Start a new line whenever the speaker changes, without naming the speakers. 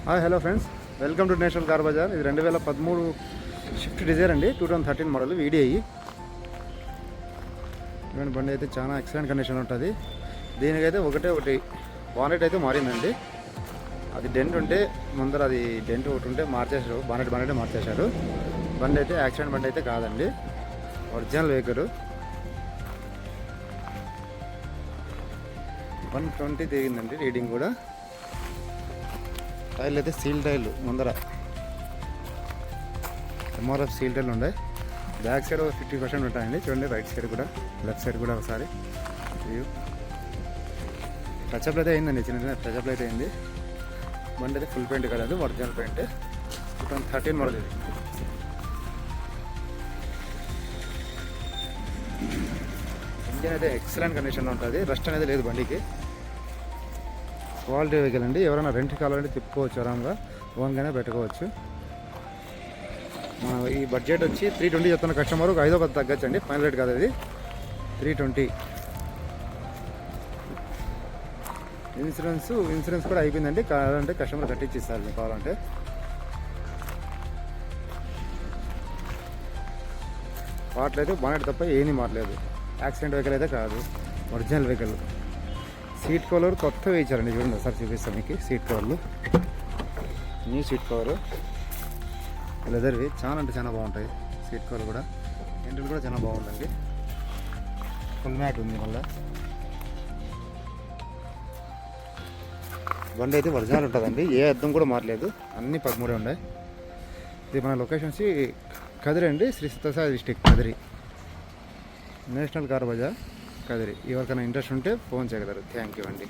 Hi hello friends, welcome to National car Bazaar. ఇది 2013 Swift Dzire అండి. 2013 model VDI. ఇటువంటి బండి అయితే చాలా ఎక్సలెంట్ కండిషన్ ఉంటుంది. దీనికైతే ఒకటి బానెట్ అయితే మారిందండి. అది డెంట్ ఉంటే ముందర అది డెంట్ ఒకటి ఉంటే మార్చేశారు, బానెట్ మార్చేశారు. బండి అయితే యాక్సిడెంట్ బండి అయితే కాదండి, ఒరిజినల్ వెహికల్. 120 దిగిందండి రీడింగ్ కూడా. టైర్లు అయితే సీల్ టైర్లు, ముందర MRF సీల్ టైర్లు ఉన్నాయి. బ్యాక్ సైడ్ 50% ఉంటాయండి. చూడండి, రైట్ సైడ్ కూడా, లెఫ్ట్ సైడ్ కూడా ఒకసారి వ్యూ. టచ్అప్లు అయితే అయిందండి, చిన్న టచ్అప్లు అయితే అయింది. బండి అయితే ఫుల్ పెయింట్ కాదు, ఒరిజినల్ పెయింట్. 2013 మోడల్ ఇది. ఇంజిన్ అయితే ఎక్సలెంట్ కండిషన్లో ఉంటుంది, రస్ట్ అనేది లేదు బండికి. క్వాలిటీ వెహికల్ అండి. ఎవరైనా రెంట్ కావాలంటే తిప్పుకోవచ్చు, ఆరాంగా ఓన్గానే పెట్టుకోవచ్చు. మన ఈ బడ్జెట్ వచ్చి 320 చెప్తున్న కస్టమర్, ఒక 5 తగ్గచ్చండి. ఫైనల్ రేట్ కాదు ఇది, 320. ఇన్సూరెన్స్ కూడా అయిపోయిందండి. కావాలంటే కస్టమర్ కట్టించి ఇస్తారు మీకు కావాలంటే. వాటిలో అయితే బానెట్ తప్ప ఏమీ మారలేదు. యాక్సిడెంట్ వెహికల్ అయితే కాదు, ఒరిజినల్ వెహికల్. సీట్ కవర్ కొత్తగా ఇచ్చారండి, చూడండి ఒకసారి చూపిస్తాను మీకు. సీట్ కవర్లు న్యూ సీట్ కవర్, లెదర్వి. చాలా అంటే చాలా బాగుంటాయి సీట్ కవర్ కూడా. ఎంట్రీలు కూడా చాలా బాగుందండి. ఫుల్ మ్యాట్ ఉంది. మళ్ళీ బండి అయితే ఒరిజినల్ ఉంటుందండి, ఏ అద్దం కూడా మారలేదు, అన్నీ 13 ఉన్నాయి. ఇది మన లొకేషన్ వచ్చి కదిరి అండి, Sri Sathya Sai district Kadiri. National car bazaar Kadiri. ఎవరికైనా ఇంట్రెస్ట్ ఉంటే ఫోన్ చేయగలరు. థ్యాంక్ యూ అండి.